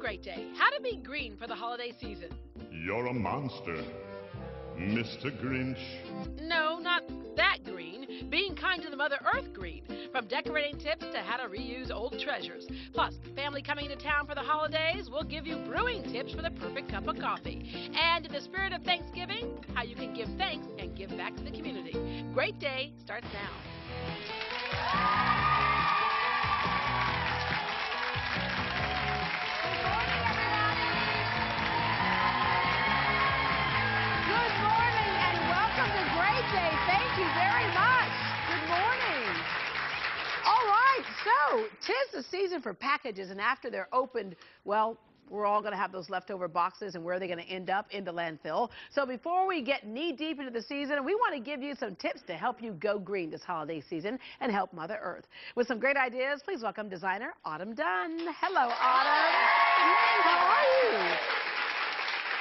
Great Day. How to be green for the holiday season. You're a monster, Mr. Grinch. No, not that green. Being kind to the Mother Earth green. From decorating tips to how to reuse old treasures. Plus, family coming to town for the holidays, we'll give you brewing tips for the perfect cup of coffee. And in the spirit of Thanksgiving, how you can give thanks and give back to the community. Great Day starts now. Thank you very much. Good morning. All right, so 'tis the season for packages, and after they're opened, well, we're all going to have those leftover boxes, and where are they going to end up? In the landfill. So before we get knee-deep into the season, we want to give you some tips to help you go green this holiday season and help Mother Earth. With some great ideas, please welcome designer Dunn. Hello, Autumn. How are you?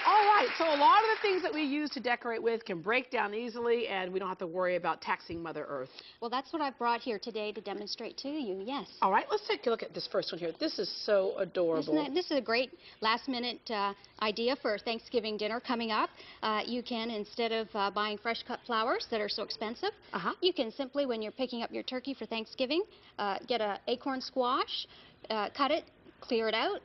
All right, so a lot of the things that we use to decorate with can break down easily, and we don't have to worry about taxing Mother Earth. Well, that's what I've brought here today to demonstrate to you, yes. All right, let's take a look at this first one here. This is so adorable. This is a great last-minute idea for Thanksgiving dinner coming up. You can, instead of buying fresh cut flowers that are so expensive, you can simply, when you're picking up your turkey for Thanksgiving, get an acorn squash, cut it, clear it out,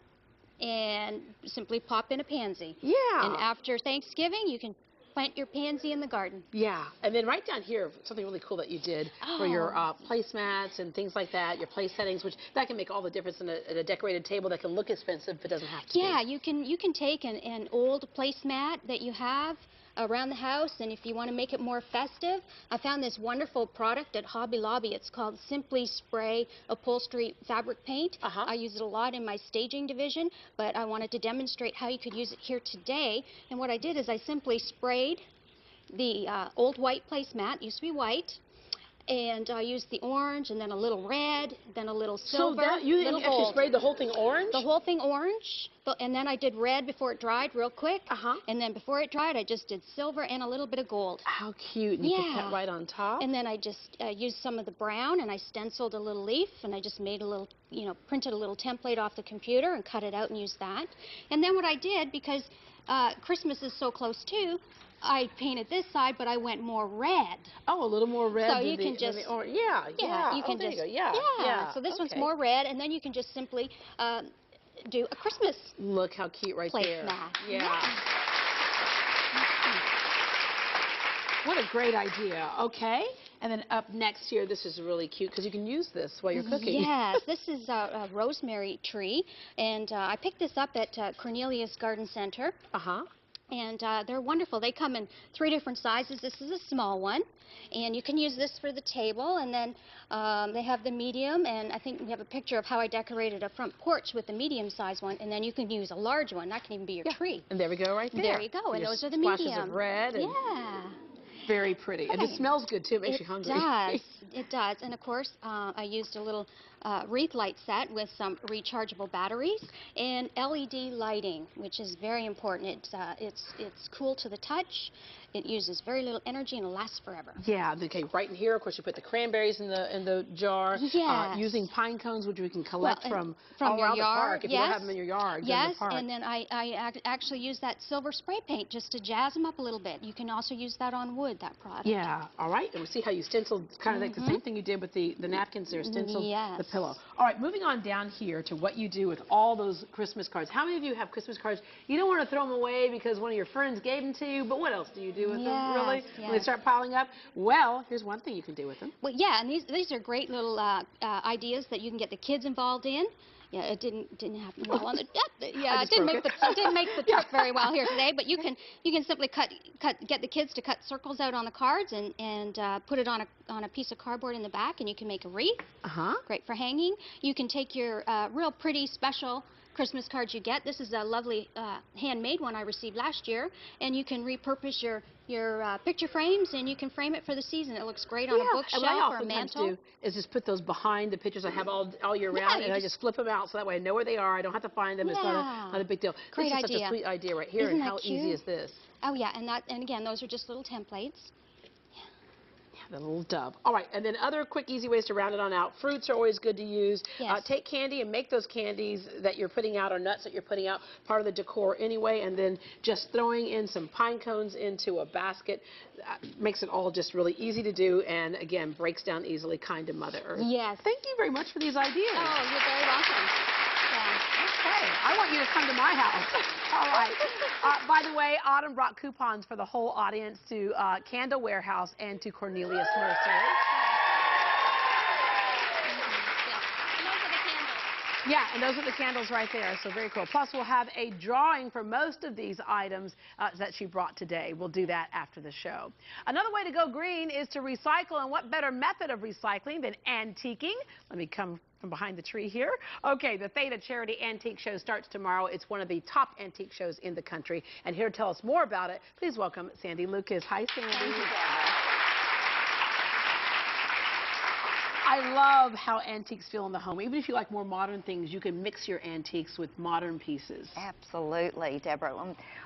and simply pop in a pansy. Yeah. And after Thanksgiving, you can plant your pansy in the garden. Yeah. And then right down here, something really cool that you did for your placemats and things like that, your place settings, which that can make all the difference in a decorated table that can look expensive but doesn't have to. Yeah, you can take an old placemat that you have around the house, and if you want to make it more festive, I found this wonderful product at Hobby Lobby. It's called Simply Spray Upholstery Fabric Paint. I use it a lot in my staging division, but I wanted to demonstrate how you could use it here today. And what I did is I simply sprayed the old white placemat, used to be white, and I used the orange, and then a little red, then a little silver. So you actually sprayed the whole thing orange? The whole thing orange, and then I did red before it dried real quick. And then before it dried, I just did silver and a little bit of gold. How cute. And you put that right on top? And then I just used some of the brown, and I stenciled a little leaf, and I just made a little, printed a little template off the computer and cut it out and used that. And then what I did, because Christmas is so close too, I painted this side, but I went more red. Oh, a little more red. So you can just, you can just, yeah. So this one's more red, and then you can just simply do a Christmas. Look how cute right there. Yeah. What a great idea. Okay. And then up next here, this is really cute because you can use this while you're cooking. Yes, this is a rosemary tree, and I picked this up at Cornelius Garden Center. And they're wonderful. They come in 3 different sizes. This is a small one, and you can use this for the table. And then they have the medium, and I think we have a picture of how I decorated a front porch with the medium-sized one. And then you can use a large one. That can even be your tree. And there we go, right there. There you go. And those are the medium. Splashes of red. And very pretty. And it smells good, too. It makes you hungry. It does. It does. And, of course, I used a little wreath light set with some rechargeable batteries and LED lighting, which is very important. It's cool to the touch. It uses very little energy and it lasts forever. Yeah. Okay. Right in here, of course, you put the cranberries in the jar. Yes. Using pine cones, which we can collect from your around yard. The park. If you don't have them in your yard. Yes. In the park. And then I actually use that silver spray paint just to jazz them up a little bit. You can also use that on wood. That product. Yeah. All right. And we see how you stenciled kind of like the same thing you did with the napkins there. Stenciled the pillow. All right. Moving on down here to what you do with all those Christmas cards. How many of you have Christmas cards? You don't want to throw them away because one of your friends gave them to you, but what else do you do with them, really? When they start piling up? Well, here's one thing you can do with them. Well, yeah, and these are great little ideas that you can get the kids involved in. Yeah, it didn't happen well on the it didn't make the trip very well here today. But you can simply get the kids to cut circles out on the cards and put it on a piece of cardboard in the back, and you can make a wreath. Great for hanging. You can take your real pretty special Christmas cards you get. This is a lovely handmade one I received last year, and you can repurpose your picture frames, and you can frame it for the season. It looks great on a bookshelf or a mantle. Do is just put those behind the pictures I have all year round, and I just flip them out so that way I know where they are. I don't have to find them. It's not a big deal. Great this is idea. Such a sweet idea right here. Isn't and how that cute? easy is this? Oh yeah, and again, those are just little templates. The little dove. All right, and then other quick, easy ways to round it on out. Fruits are always good to use. Yes. Take candy and make those candies that you're putting out or nuts that you're putting out part of the decor anyway, and then just throwing in some pine cones into a basket makes it all just really easy to do, and again, breaks down easily, kind to Mother Earth. Yes. Thank you very much for these ideas. Oh, you're very welcome. Okay, I want you to come to my house. All right. By the way, Autumn brought coupons for the whole audience to Candle Warehouse and to Cornelius Nursery. Yeah, and those are the candles right there, so very cool. Plus, we'll have a drawing for most of these items that she brought today. We'll do that after the show. Another way to go green is to recycle, and what better method of recycling than antiquing? Let me come from behind the tree here. Okay, the Theta Charity Antique Show starts tomorrow. It's one of the top antique shows in the country, and here to tell us more about it, please welcome Sandy Lucas. Hi, Sandy. Thank you, Debra. I love how antiques feel in the home. Even if you like more modern things, you can mix your antiques with modern pieces. Absolutely, Debra.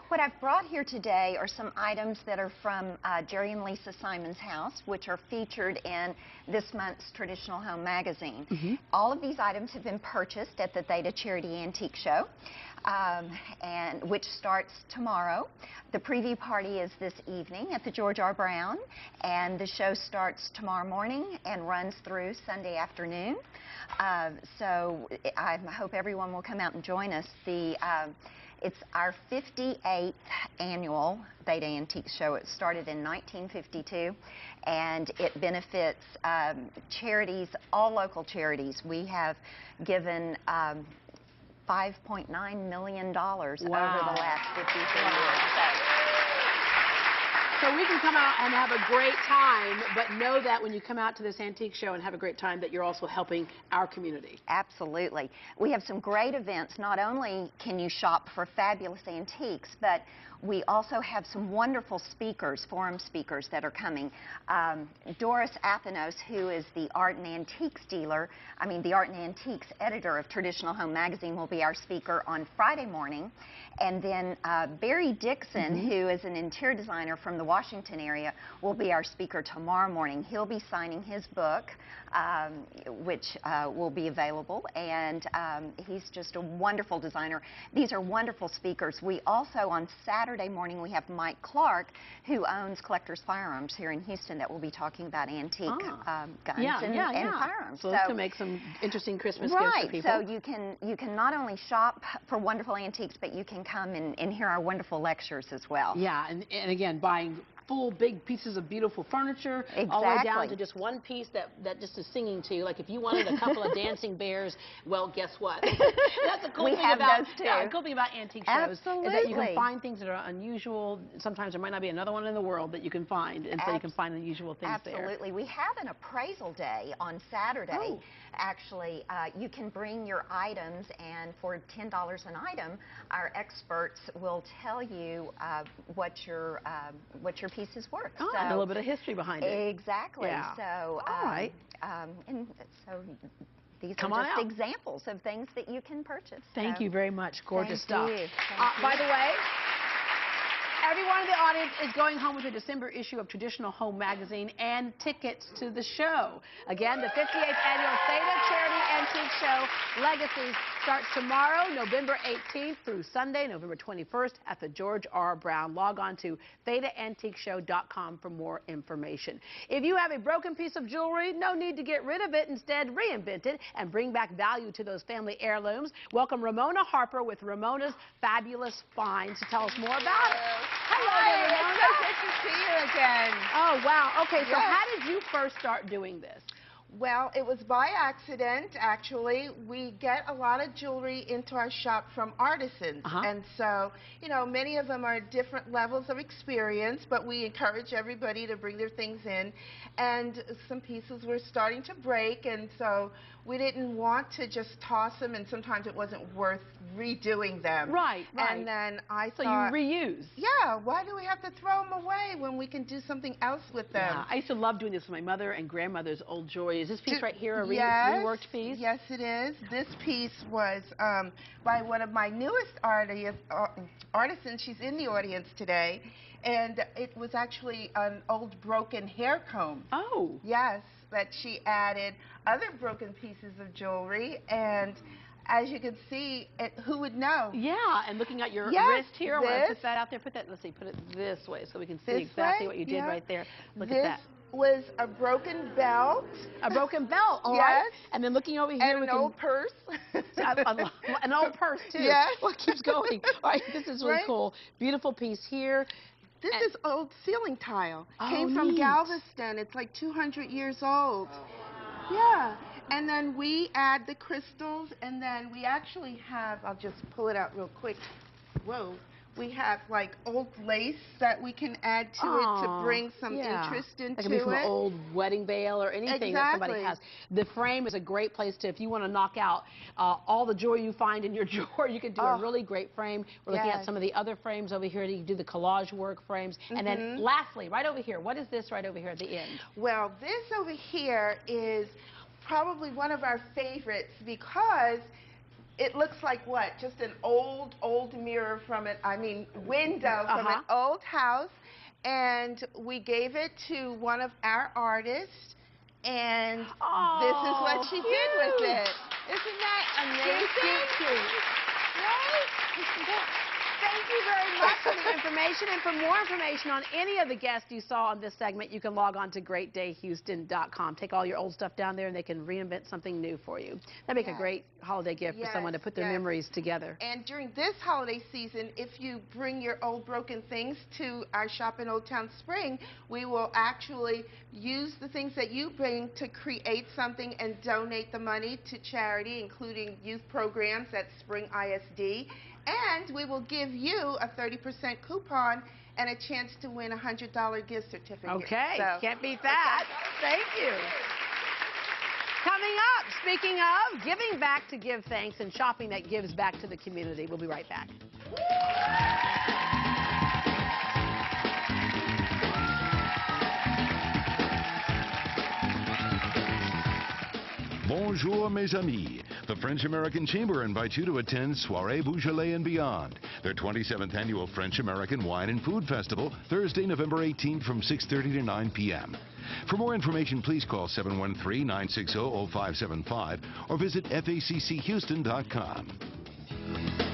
What I've brought here today are some items that are from Jerry and Lisa Simon's house, which are featured in this month's Traditional Home magazine. Mm-hmm. All of these items have been purchased at the Theta Charity Antique Show, and which starts tomorrow. The preview party is this evening at the George R. Brown, and the show starts tomorrow morning and runs through Sunday afternoon. So I hope everyone will come out and join us. It's our 58th annual Theta Antique Show. It started in 1952, and it benefits charities, all local charities. We have given $5.9 million over the last 53 years. So we can come out and have a great time, but know that when you come out to this antique show and have a great time, that you're also helping our community. Absolutely. We have some great events. Not only can you shop for fabulous antiques, but we also have some wonderful speakers, forum speakers that are coming. Doris Athanos, who is the art and antiques the art and antiques editor of Traditional Home magazine, will be our speaker on Friday morning. And then Barry Dixon, who is an interior designer from the Washington area, will be our speaker tomorrow morning. He'll be signing his book, which will be available, and he's just a wonderful designer. These are wonderful speakers. We also, on Saturday morning, we have Mike Clark, who owns Collector's Firearms here in Houston, that will be talking about antique guns and firearms. So this can make some interesting Christmas gifts for people. So you can not only shop for wonderful antiques, but you can come and hear our wonderful lectures as well. Yeah, and again, buying full big pieces of beautiful furniture, all the way down to just one piece that just is singing to you. Like if you wanted a couple of dancing bears, well, guess what? That's the cool thing about those too. Yeah, the cool thing about antique shows Absolutely. is that you can find things that are unusual. Sometimes there might not be another one in the world that you can find, and so you can find unusual things there. Absolutely. We have an appraisal day on Saturday. Oh. Actually, you can bring your items, and for $10 an item, our experts will tell you what your piece is worth. Oh, and a little bit of history behind it. Exactly. Yeah. So, all right. And so these Come are on just out. examples of things that you can purchase. Thank you very much. Gorgeous Thank stuff. you. By the way, everyone in the audience is going home with a December issue of Traditional Home magazine and tickets to the show. Again, the 58th annual Theta Charity Antique Show Legacies starts tomorrow, November 18th through Sunday, November 21st at the George R. Brown. Log on to thetaantiqueshow.com for more information. If you have a broken piece of jewelry, no need to get rid of it. Instead, reinvent it and bring back value to those family heirlooms. Welcome Ramona Harper with Ramona's Fabulous Finds to tell us more about it. Hello, Ramona. It's so good to see you again. Oh, wow. Okay, so Yes. how did you first start doing this? Well, it was by accident, actually. We get a lot of jewelry into our shop from artisans. And so, you know, many of them are different levels of experience, but we encourage everybody to bring their things in. And some pieces were starting to break, and so we didn't want to just toss them, and sometimes it wasn't worth redoing them. Right. And then I So thought, you reuse. yeah, why do we have to throw them away when we can do something else with them? Yeah, I used to love doing this with my mother and grandmother's old jewelry. Is this piece right here a Yes, reworked piece? Yes, it is. This piece was by one of my newest artisans. She's in the audience today. And it was actually an old broken hair comb. Oh. Yes, that she added other broken pieces of jewelry, and as you can see, who would know? Yeah, and looking at your Yes, wrist here, I want to this. put that out there. Let's see, put it this way so we can see This exactly way? what you did Yeah. right there. Look This at that. was a broken belt. A broken belt, all Yes. right. And then looking over here, And we an can... old purse. An old purse, too. Yes. Well, it keeps going. All right, this is really Right. cool. Beautiful piece here. This is old ceiling tile. Oh, Came from neat. Galveston. It's like 200 years old. Yeah. And then we add the crystals, and then we actually have, I'll just pull it out real quick. Whoa. We have like old lace that we can add to it to bring some interest into it. It could be from an old wedding veil or anything that somebody has. The frame is a great place to, if you want to knock out all the jewelry you find in your drawer, you can do a really great frame. We're looking at some of the other frames over here. You can do the collage work frames. And then lastly, right over here, what is this right over here at the end? Well, this over here is probably one of our favorites because it looks like what? Just an old mirror from window from an old house. And we gave it to one of our artists. And this is what she did with it. Isn't that amazing? Right? Thank you very much for the information. And for more information on any of the guests you saw on this segment, you can log on to greatdayhouston.com. Take all your old stuff down there, and they can reinvent something new for you. That'd make a great holiday gift for someone to put their memories together. And during this holiday season, if you bring your old broken things to our shop in Old Town Spring, we will actually use the things that you bring to create something and donate the money to charity, including youth programs at Spring ISD. And we will give you a 30% coupon and a chance to win a $100 gift certificate. Okay, so, can't beat that. Thank you. Coming up, speaking of giving back to give thanks and shopping that gives back to the community. We'll be right back. Bonjour, mes amis. The French-American Chamber invites you to attend Soirée Beaujolais and Beyond, their 27th annual French-American Wine and Food Festival, Thursday, November 18th from 6:30 to 9 p.m. For more information, please call 713-960-0575 or visit facchouston.com.